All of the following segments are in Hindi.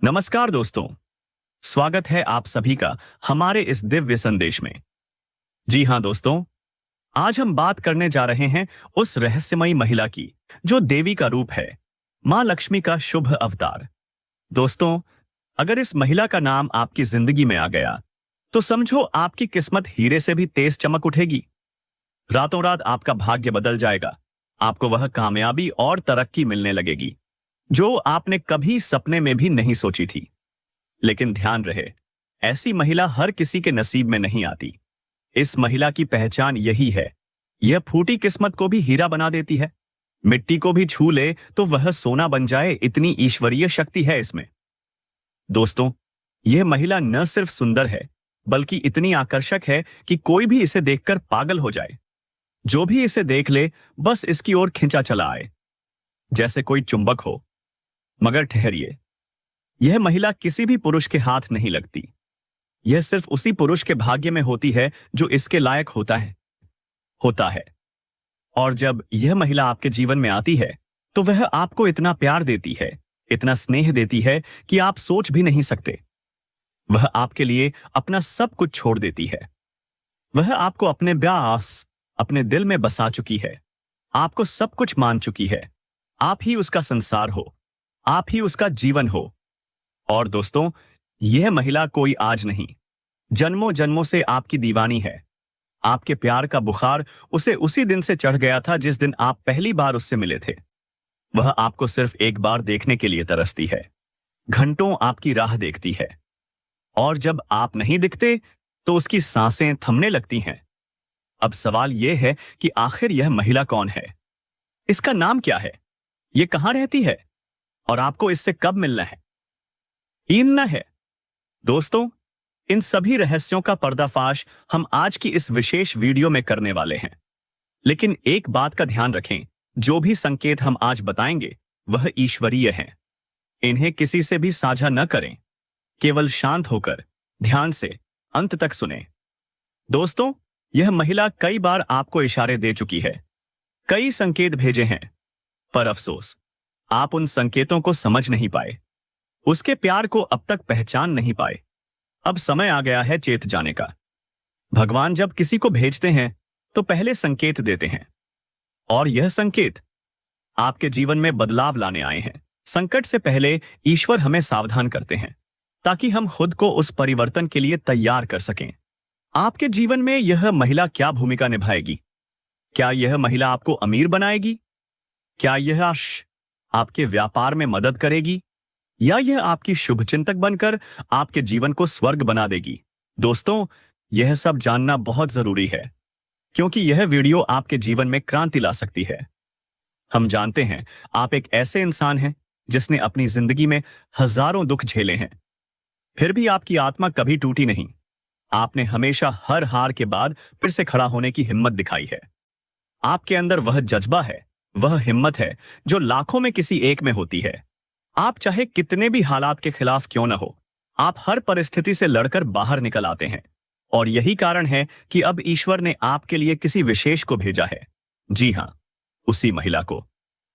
नमस्कार दोस्तों। स्वागत है आप सभी का हमारे इस दिव्य संदेश में। जी हां दोस्तों, आज हम बात करने जा रहे हैं उस रहस्यमयी महिला की जो देवी का रूप है, मां लक्ष्मी का शुभ अवतार। दोस्तों, अगर इस महिला का नाम आपकी जिंदगी में आ गया तो समझो आपकी किस्मत हीरे से भी तेज चमक उठेगी। रातों रात आपका भाग्य बदल जाएगा। आपको वह कामयाबी और तरक्की मिलने लगेगी जो आपने कभी सपने में भी नहीं सोची थी। लेकिन ध्यान रहे, ऐसी महिला हर किसी के नसीब में नहीं आती। इस महिला की पहचान यही है, यह फूटी किस्मत को भी हीरा बना देती है। मिट्टी को भी छू ले तो वह सोना बन जाए, इतनी ईश्वरीय शक्ति है इसमें। दोस्तों, यह महिला न सिर्फ सुंदर है बल्कि इतनी आकर्षक है कि कोई भी इसे देखकर पागल हो जाए। जो भी इसे देख ले बस इसकी ओर खिंचा चला आए, जैसे कोई चुंबक हो। मगर ठहरिए, यह महिला किसी भी पुरुष के हाथ नहीं लगती। यह सिर्फ उसी पुरुष के भाग्य में होती है जो इसके लायक होता है। और जब यह महिला आपके जीवन में आती है तो वह आपको इतना प्यार देती है, इतना स्नेह देती है कि आप सोच भी नहीं सकते। वह आपके लिए अपना सब कुछ छोड़ देती है। वह आपको अपने व्यास अपने दिल में बसा चुकी है, आपको सब कुछ मान चुकी है। आप ही उसका संसार हो, आप ही उसका जीवन हो। और दोस्तों, यह महिला कोई आज नहीं, जन्मों जन्मों से आपकी दीवानी है। आपके प्यार का बुखार उसे उसी दिन से चढ़ गया था जिस दिन आप पहली बार उससे मिले थे। वह आपको सिर्फ एक बार देखने के लिए तरसती है, घंटों आपकी राह देखती है, और जब आप नहीं दिखते तो उसकी सांसें थमने लगती हैं। अब सवाल यह है कि आखिर यह महिला कौन है? इसका नाम क्या है? यह कहां रहती है? और आपको इससे कब मिलना है? ईना है। दोस्तों, इन सभी रहस्यों का पर्दाफाश हम आज की इस विशेष वीडियो में करने वाले हैं। लेकिन एक बात का ध्यान रखें, जो भी संकेत हम आज बताएंगे वह ईश्वरीय हैं। इन्हें किसी से भी साझा न करें, केवल शांत होकर ध्यान से अंत तक सुने। दोस्तों, यह महिला कई बार आपको इशारे दे चुकी है, कई संकेत भेजे हैं, पर अफसोस आप उन संकेतों को समझ नहीं पाए, उसके प्यार को अब तक पहचान नहीं पाए। अब समय आ गया है चेत जाने का। भगवान जब किसी को भेजते हैं तो पहले संकेत देते हैं, और यह संकेत आपके जीवन में बदलाव लाने आए हैं। संकट से पहले ईश्वर हमें सावधान करते हैं ताकि हम खुद को उस परिवर्तन के लिए तैयार कर सकें। आपके जीवन में यह महिला क्या भूमिका निभाएगी? क्या यह महिला आपको अमीर बनाएगी? क्या यह आपके व्यापार में मदद करेगी? या यह आपकी शुभचिंतक बनकर आपके जीवन को स्वर्ग बना देगी? दोस्तों, यह सब जानना बहुत जरूरी है, क्योंकि यह वीडियो आपके जीवन में क्रांति ला सकती है। हम जानते हैं आप एक ऐसे इंसान हैं जिसने अपनी जिंदगी में हजारों दुख झेले हैं, फिर भी आपकी आत्मा कभी टूटी नहीं। आपने हमेशा हर हार के बाद फिर से खड़ा होने की हिम्मत दिखाई है। आपके अंदर वह जज्बा है, वह हिम्मत है जो लाखों में किसी एक में होती है। आप चाहे कितने भी हालात के खिलाफ क्यों न हो, आप हर परिस्थिति से लड़कर बाहर निकल आते हैं। और यही कारण है कि अब ईश्वर ने आपके लिए किसी विशेष को भेजा है। जी हां, उसी महिला को,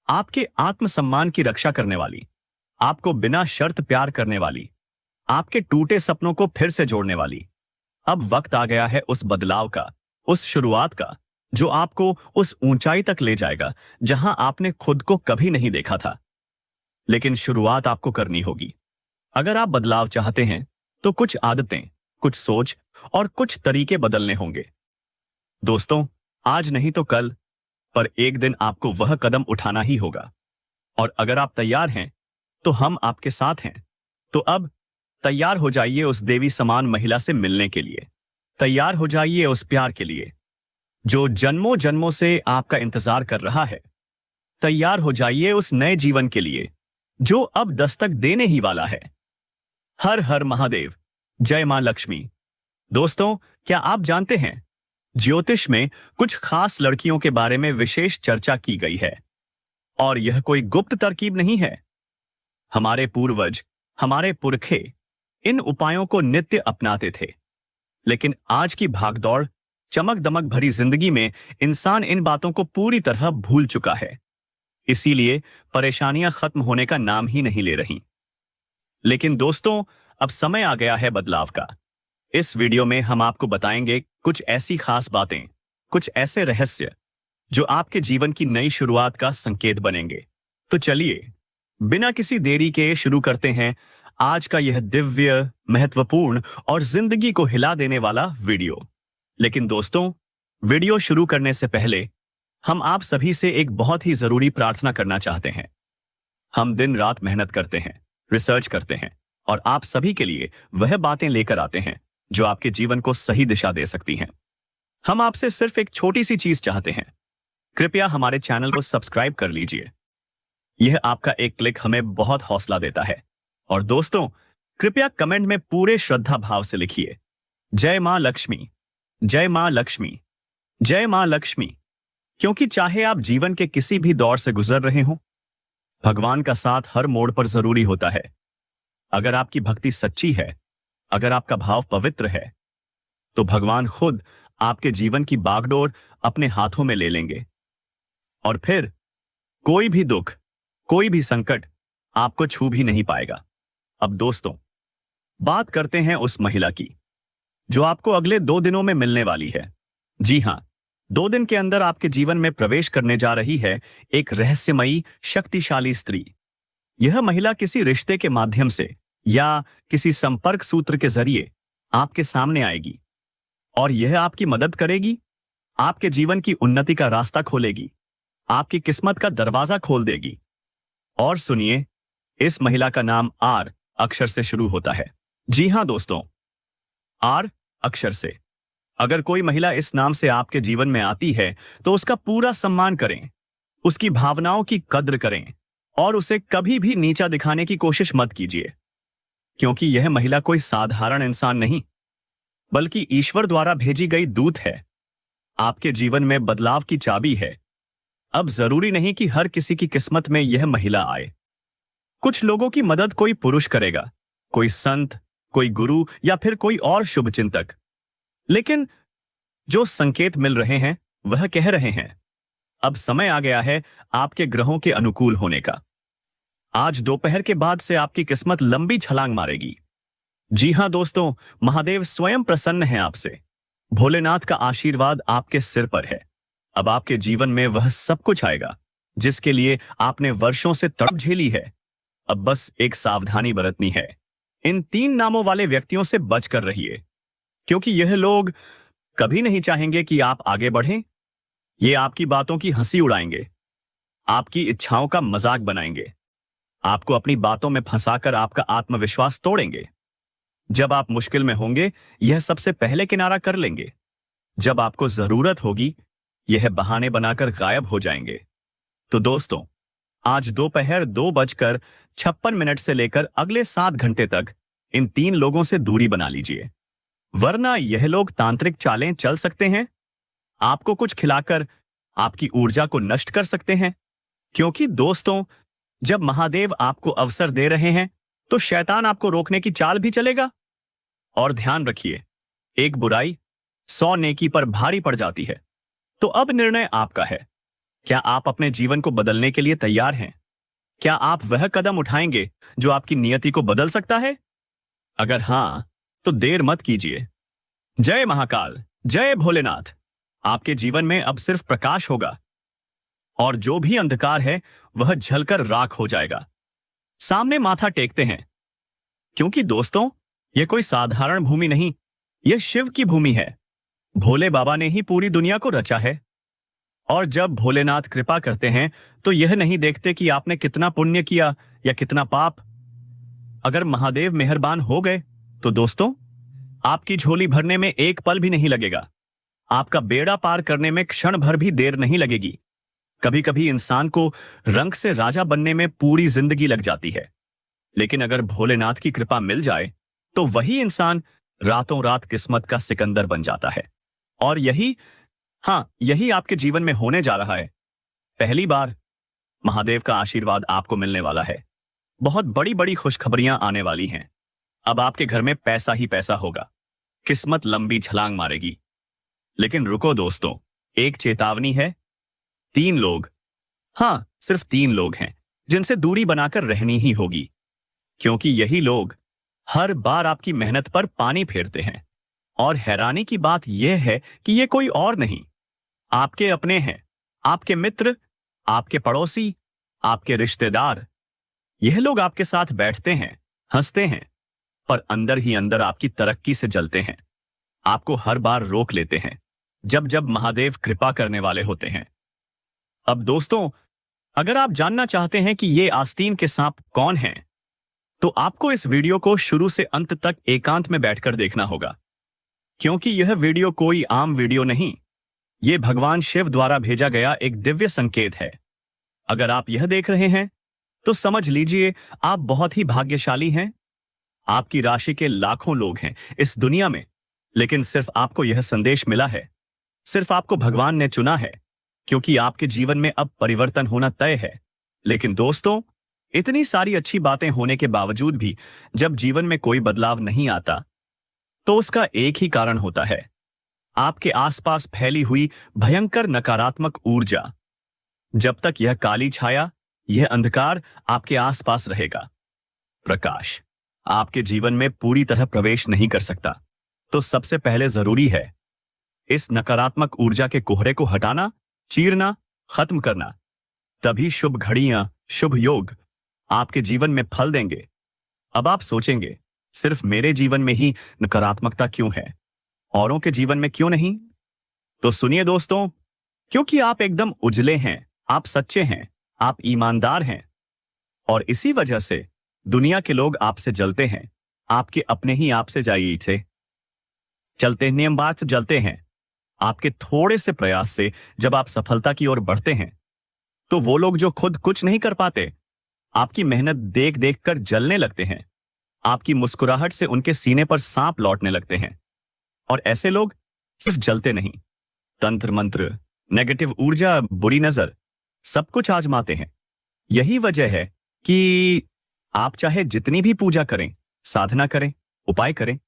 आपके आत्मसम्मान की रक्षा करने वाली, आपको बिना शर्त प्यार करने वाली, आपके टूटे सपनों को फिर से जोड़ने वाली। अब वक्त आ गया है उस बदलाव का, उस शुरुआत का, जो आपको उस ऊंचाई तक ले जाएगा जहां आपने खुद को कभी नहीं देखा था। लेकिन शुरुआत आपको करनी होगी। अगर आप बदलाव चाहते हैं तो कुछ आदतें, कुछ सोच और कुछ तरीके बदलने होंगे। दोस्तों, आज नहीं तो कल, पर एक दिन आपको वह कदम उठाना ही होगा। और अगर आप तैयार हैं तो हम आपके साथ हैं। तो अब तैयार हो जाइए उस देवी समान महिला से मिलने के लिए। तैयार हो जाइए उस प्यार के लिए जो जन्मों जन्मों से आपका इंतजार कर रहा है। तैयार हो जाइए उस नए जीवन के लिए जो अब दस्तक देने ही वाला है। हर हर महादेव, जय मां लक्ष्मी। दोस्तों, क्या आप जानते हैं, ज्योतिष में कुछ खास लड़कियों के बारे में विशेष चर्चा की गई है, और यह कोई गुप्त तरकीब नहीं है। हमारे पूर्वज, हमारे पुरखे इन उपायों को नित्य अपनाते थे। लेकिन आज की भागदौड़, चमक दमक भरी जिंदगी में इंसान इन बातों को पूरी तरह भूल चुका है। इसीलिए परेशानियां खत्म होने का नाम ही नहीं ले रही। लेकिन दोस्तों, अब समय आ गया है बदलाव का। इस वीडियो में हम आपको बताएंगे कुछ ऐसी खास बातें, कुछ ऐसे रहस्य जो आपके जीवन की नई शुरुआत का संकेत बनेंगे। तो चलिए, बिना किसी देरी के शुरू करते हैं आज का यह दिव्य, महत्वपूर्ण और जिंदगी को हिला देने वाला वीडियो। लेकिन दोस्तों, वीडियो शुरू करने से पहले हम आप सभी से एक बहुत ही जरूरी प्रार्थना करना चाहते हैं। हम दिन रात मेहनत करते हैं, रिसर्च करते हैं और आप सभी के लिए वह बातें लेकर आते हैं जो आपके जीवन को सही दिशा दे सकती हैं। हम आपसे सिर्फ एक छोटी सी चीज चाहते हैं। कृपया हमारे चैनल को सब्सक्राइब कर लीजिए। यह आपका एक क्लिक हमें बहुत हौसला देता है। और दोस्तों, कृपया कमेंट में पूरे श्रद्धा भाव से लिखिए, जय मां लक्ष्मी, जय मां लक्ष्मी, जय मां लक्ष्मी। क्योंकि चाहे आप जीवन के किसी भी दौर से गुजर रहे हो, भगवान का साथ हर मोड़ पर जरूरी होता है। अगर आपकी भक्ति सच्ची है, अगर आपका भाव पवित्र है, तो भगवान खुद आपके जीवन की बागडोर अपने हाथों में ले लेंगे। और फिर कोई भी दुख, कोई भी संकट आपको छू भी नहीं पाएगा। अब दोस्तों, बात करते हैं उस महिला की जो आपको अगले 2 दिनों में मिलने वाली है। जी हां, 2 दिन के अंदर आपके जीवन में प्रवेश करने जा रही है एक रहस्यमयी, शक्तिशाली स्त्री। यह महिला किसी रिश्ते के माध्यम से या किसी संपर्क सूत्र के जरिए आपके सामने आएगी और यह आपकी मदद करेगी, आपके जीवन की उन्नति का रास्ता खोलेगी, आपकी किस्मत का दरवाजा खोल देगी। और सुनिए, इस महिला का नाम आर अक्षर से शुरू होता है। जी हां दोस्तों, आर अक्षर से। अगर कोई महिला इस नाम से आपके जीवन में आती है तो उसका पूरा सम्मान करें, उसकी भावनाओं की कद्र करें और उसे कभी भी नीचा दिखाने की कोशिश मत कीजिए। क्योंकि यह महिला कोई साधारण इंसान नहीं, बल्कि ईश्वर द्वारा भेजी गई दूत है। आपके जीवन में बदलाव की चाबी है। अब जरूरी नहीं कि हर किसी की किस्मत में यह महिला आए। कुछ लोगों की मदद कोई पुरुष करेगा, कोई संत, कोई गुरु या फिर कोई और शुभ चिंतक। लेकिन जो संकेत मिल रहे हैं वह कह रहे हैं, अब समय आ गया है आपके ग्रहों के अनुकूल होने का। आज दोपहर के बाद से आपकी किस्मत लंबी छलांग मारेगी। जी हां दोस्तों, महादेव स्वयं प्रसन्न हैं आपसे। भोलेनाथ का आशीर्वाद आपके सिर पर है। अब आपके जीवन में वह सब कुछ आएगा जिसके लिए आपने वर्षों से तड़प झेली है। अब बस एक सावधानी बरतनी है। इन 3 नामों वाले व्यक्तियों से बचकर रहिए, क्योंकि यह लोग कभी नहीं चाहेंगे कि आप आगे बढ़ें। ये आपकी बातों की हंसी उड़ाएंगे, आपकी इच्छाओं का मजाक बनाएंगे, आपको अपनी बातों में फंसाकर आपका आत्मविश्वास तोड़ेंगे। जब आप मुश्किल में होंगे, यह सबसे पहले किनारा कर लेंगे। जब आपको जरूरत होगी, यह बहाने बनाकर गायब हो जाएंगे। तो दोस्तों, आज दोपहर 2:56 से लेकर अगले 7 घंटे तक इन 3 लोगों से दूरी बना लीजिए, वरना यह लोग तांत्रिक चालें चल सकते हैं, आपको कुछ खिलाकर आपकी ऊर्जा को नष्ट कर सकते हैं। क्योंकि दोस्तों, जब महादेव आपको अवसर दे रहे हैं तो शैतान आपको रोकने की चाल भी चलेगा। और ध्यान रखिए, एक बुराई 100 नेकी पर भारी पड़ जाती है। तो अब निर्णय आपका है। क्या आप अपने जीवन को बदलने के लिए तैयार हैं? क्या आप वह कदम उठाएंगे जो आपकी नियति को बदल सकता है? अगर हां, तो देर मत कीजिए। जय महाकाल, जय भोलेनाथ। आपके जीवन में अब सिर्फ प्रकाश होगा और जो भी अंधकार है वह झलकर राख हो जाएगा। सामने माथा टेकते हैं, क्योंकि दोस्तों, यह कोई साधारण भूमि नहीं, यह शिव की भूमि है। भोले बाबा ने ही पूरी दुनिया को रचा है। और जब भोलेनाथ कृपा करते हैं तो यह नहीं देखते कि आपने कितना पुण्य किया या कितना पाप। अगर महादेव मेहरबान हो गए तो दोस्तों, आपकी झोली भरने में एक पल भी नहीं लगेगा। आपका बेड़ा पार करने में क्षण भर भी देर नहीं लगेगी। कभी कभी इंसान को रंग से राजा बनने में पूरी जिंदगी लग जाती है, लेकिन अगर भोलेनाथ की कृपा मिल जाए तो वही इंसान रातों रात किस्मत का सिकंदर बन जाता है। और यही आपके जीवन में होने जा रहा है। पहली बार महादेव का आशीर्वाद आपको मिलने वाला है। बहुत बड़ी बड़ी खुशखबरियां आने वाली हैं। अब आपके घर में पैसा ही पैसा होगा। किस्मत लंबी छलांग मारेगी। लेकिन रुको दोस्तों, एक चेतावनी है। 3 लोग, सिर्फ 3 लोग हैं जिनसे दूरी बनाकर रहनी ही होगी। क्योंकि यही लोग हर बार आपकी मेहनत पर पानी फेरते हैं। और हैरानी की बात यह है कि ये कोई और नहीं, आपके अपने हैं, आपके मित्र, आपके पड़ोसी, आपके रिश्तेदार। यह लोग आपके साथ बैठते हैं, हंसते हैं, पर अंदर ही अंदर आपकी तरक्की से जलते हैं। आपको हर बार रोक लेते हैं जब जब महादेव कृपा करने वाले होते हैं। अब दोस्तों, अगर आप जानना चाहते हैं कि ये आस्तीन के सांप कौन हैं, तो आपको इस वीडियो को शुरू से अंत तक एकांत में बैठकर देखना होगा, क्योंकि यह वीडियो कोई आम वीडियो नहीं, ये भगवान शिव द्वारा भेजा गया एक दिव्य संकेत है। अगर आप यह देख रहे हैं तो समझ लीजिए आप बहुत ही भाग्यशाली हैं। आपकी राशि के लाखों लोग हैं इस दुनिया में, लेकिन सिर्फ आपको यह संदेश मिला है, सिर्फ आपको भगवान ने चुना है, क्योंकि आपके जीवन में अब परिवर्तन होना तय है। लेकिन दोस्तों, इतनी सारी अच्छी बातें होने के बावजूद भी जब जीवन में कोई बदलाव नहीं आता, तो उसका एक ही कारण होता है, आपके आसपास फैली हुई भयंकर नकारात्मक ऊर्जा। जब तक यह काली छाया, यह अंधकार आपके आसपास रहेगा, प्रकाश आपके जीवन में पूरी तरह प्रवेश नहीं कर सकता। तो सबसे पहले जरूरी है इस नकारात्मक ऊर्जा के कोहरे को हटाना, चीरना, खत्म करना। तभी शुभ घड़ियां, शुभ योग आपके जीवन में फल देंगे। अब आप सोचेंगे, सिर्फ मेरे जीवन में ही नकारात्मकता क्यों है, औरों के जीवन में क्यों नहीं? तो सुनिए दोस्तों, क्योंकि आप एकदम उजले हैं, आप सच्चे हैं, आप ईमानदार हैं, और इसी वजह से दुनिया के लोग आपसे जलते हैं। आपके अपने ही आपसे जाइए से चलते नियमबाज से जलते हैं। आपके थोड़े से प्रयास से जब आप सफलता की ओर बढ़ते हैं, तो वो लोग जो खुद कुछ नहीं कर पाते, आपकी मेहनत देख देख कर जलने लगते हैं। आपकी मुस्कुराहट से उनके सीने पर सांप लौटने लगते हैं। और ऐसे लोग सिर्फ जलते नहीं, तंत्र मंत्र, नेगेटिव ऊर्जा, बुरी नजर, सब कुछ आजमाते हैं। यही वजह है कि आप चाहे जितनी भी पूजा करें, साधना करें, उपाय करें,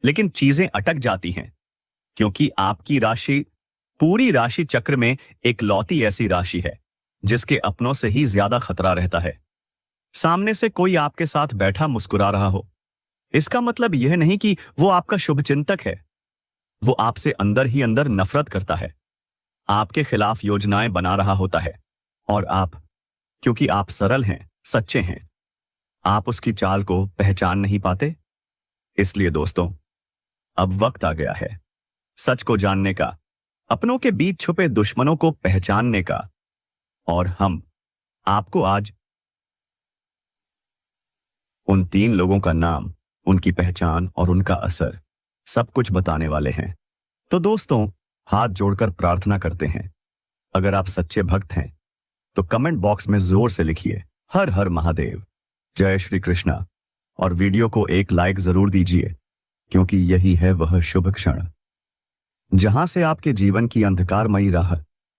लेकिन चीजें अटक जाती हैं, क्योंकि आपकी राशि पूरी राशि चक्र में एक लौती ऐसी राशि है जिसके अपनों से ही ज्यादा खतरा रहता है। सामने से कोई आपके साथ बैठा मुस्कुरा रहा हो, इसका मतलब यह नहीं कि वो आपका शुभचिंतक है। वो आपसे अंदर ही अंदर नफरत करता है, आपके खिलाफ योजनाएं बना रहा होता है। और आप, क्योंकि आप सरल हैं, सच्चे हैं, आप उसकी चाल को पहचान नहीं पाते। इसलिए दोस्तों, अब वक्त आ गया है सच को जानने का, अपनों के बीच छुपे दुश्मनों को पहचानने का। और हम आपको आज उन 3 लोगों का नाम, उनकी पहचान और उनका असर सब कुछ बताने वाले हैं। तो दोस्तों, हाथ जोड़कर प्रार्थना करते हैं, अगर आप सच्चे भक्त हैं तो कमेंट बॉक्स में जोर से लिखिए हर हर महादेव, जय श्री कृष्णा, और वीडियो को एक लाइक जरूर दीजिए, क्योंकि यही है वह शुभ क्षण जहां से आपके जीवन की अंधकारमयी राह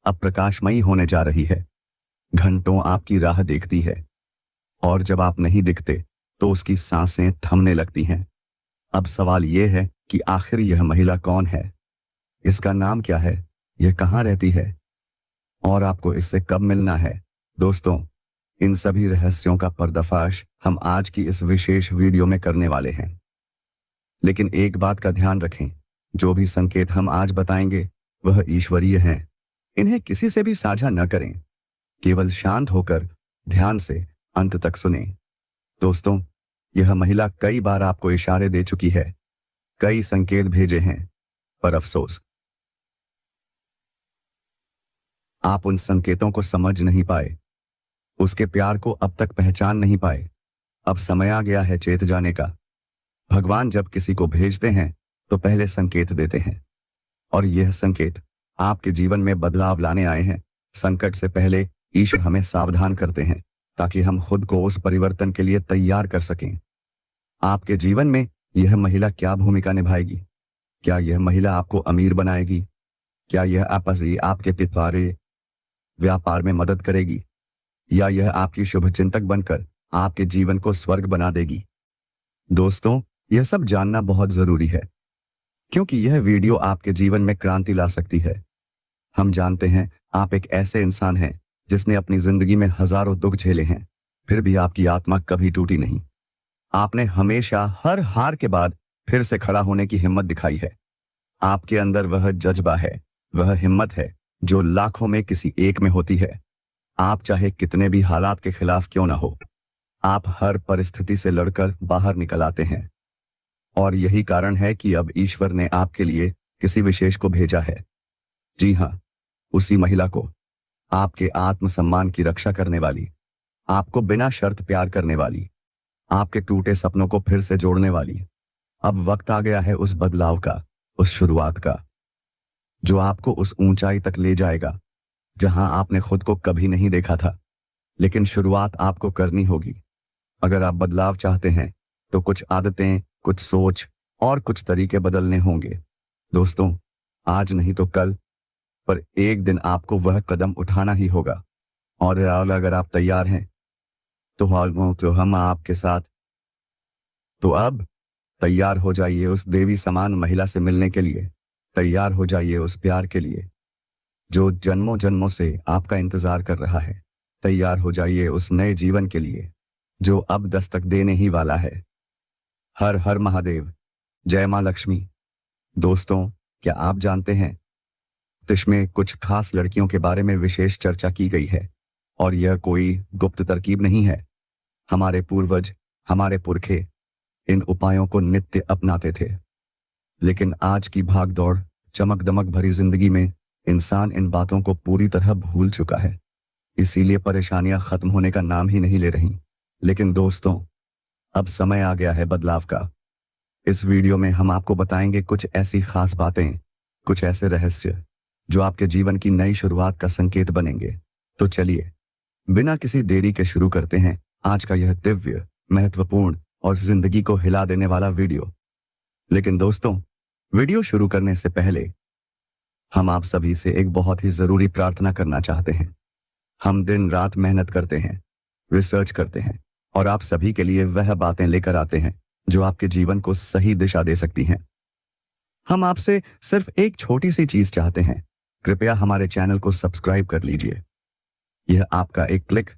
अब प्रकाशमयी होने जा रही है। घंटों आपकी राह देखती है, और जब आप नहीं दिखते तो उसकी सांसें थमने लगती हैं। अब सवाल यह है कि आखिर यह महिला कौन है, इसका नाम क्या है, यह कहाँ रहती है, और आपको इससे कब मिलना है। दोस्तों, इन सभी रहस्यों का पर्दाफाश हम आज की इस विशेष वीडियो में करने वाले हैं। लेकिन एक बात का ध्यान रखें, जो भी संकेत हम आज बताएंगे वह ईश्वरीय हैं। इन्हें किसी से भी साझा न करें, केवल शांत होकर ध्यान से अंत तक सुनें। दोस्तों, यह महिला कई बार आपको इशारे दे चुकी है, कई संकेत भेजे हैं, पर अफसोस आप उन संकेतों को समझ नहीं पाए, उसके प्यार को अब तक पहचान नहीं पाए। अब समय आ गया है चेत जाने का। भगवान जब किसी को भेजते हैं तो पहले संकेत देते हैं, और यह संकेत आपके जीवन में बदलाव लाने आए हैं। संकट से पहले ईश्वर हमें सावधान करते हैं ताकि हम खुद को उस परिवर्तन के लिए तैयार कर सकें। आपके जीवन में यह महिला क्या भूमिका निभाएगी? क्या यह महिला आपको अमीर बनाएगी? क्या यह आपके पितारे व्यापार में मदद करेगी? या यह आपकी शुभचिंतक बनकर आपके जीवन को स्वर्ग बना देगी? दोस्तों, यह सब जानना बहुत जरूरी है, क्योंकि यह वीडियो आपके जीवन में क्रांति ला सकती है। हम जानते हैं आप एक ऐसे इंसान हैं जिसने अपनी जिंदगी में हजारों दुख झेले हैं, फिर भी आपकी आत्मा कभी टूटी नहीं। आपने हमेशा हर हार के बाद फिर से खड़ा होने की हिम्मत दिखाई है। आपके अंदर वह जज्बा है, वह हिम्मत है जो लाखों में किसी एक में होती है। आप चाहे कितने भी हालात के खिलाफ क्यों ना हो, आप हर परिस्थिति से लड़कर बाहर निकल आते हैं। और यही कारण है कि अब ईश्वर ने आपके लिए किसी विशेष को भेजा है। जी हाँ, उसी महिला को, आपके आत्मसम्मान की रक्षा करने वाली, आपको बिना शर्त प्यार करने वाली, आपके टूटे सपनों को फिर से जोड़ने वाली। अब वक्त आ गया है उस बदलाव का, उस शुरुआत का, जो आपको उस ऊंचाई तक ले जाएगा जहां आपने खुद को कभी नहीं देखा था। लेकिन शुरुआत आपको करनी होगी। अगर आप बदलाव चाहते हैं तो कुछ आदतें, कुछ सोच और कुछ तरीके बदलने होंगे। दोस्तों, आज नहीं तो कल, पर एक दिन आपको वह कदम उठाना ही होगा। और अगर आप तैयार हैं तो हम आपके साथ। तो अब तैयार हो जाइए उस देवी समान महिला से मिलने के लिए। तैयार हो जाइए उस प्यार के लिए जो जन्मों जन्मों से आपका इंतजार कर रहा है। तैयार हो जाइए उस नए जीवन के लिए जो अब दस्तक देने ही वाला है। हर हर महादेव, जय मां लक्ष्मी। दोस्तों, क्या आप जानते हैं, इसमें कुछ खास लड़कियों के बारे में विशेष चर्चा की गई है। और यह कोई गुप्त तरकीब नहीं है। हमारे पूर्वज, हमारे पुरखे इन उपायों को नित्य अपनाते थे। लेकिन आज की भागदौड़, चमक दमक भरी जिंदगी में इंसान इन बातों को पूरी तरह भूल चुका है। इसीलिए परेशानियां खत्म होने का नाम ही नहीं ले रही। लेकिन दोस्तों, अब समय आ गया है बदलाव का। इस वीडियो में हम आपको बताएंगे कुछ ऐसी खास बातें, कुछ ऐसे रहस्य जो आपके जीवन की नई शुरुआत का संकेत बनेंगे। तो चलिए, बिना किसी देरी के शुरू करते हैं आज का यह दिव्य, महत्वपूर्ण और जिंदगी को हिला देने वाला वीडियो। लेकिन दोस्तों, वीडियो शुरू करने से पहले हम आप सभी से एक बहुत ही जरूरी प्रार्थना करना चाहते हैं। हम दिन रात मेहनत करते हैं, रिसर्च करते हैं और आप सभी के लिए वह बातें लेकर आते हैं जो आपके जीवन को सही दिशा दे सकती हैं। हम आपसे सिर्फ एक छोटी सी चीज चाहते हैं। कृपया हमारे चैनल को सब्सक्राइब कर लीजिए। यह आपका एक क्लिक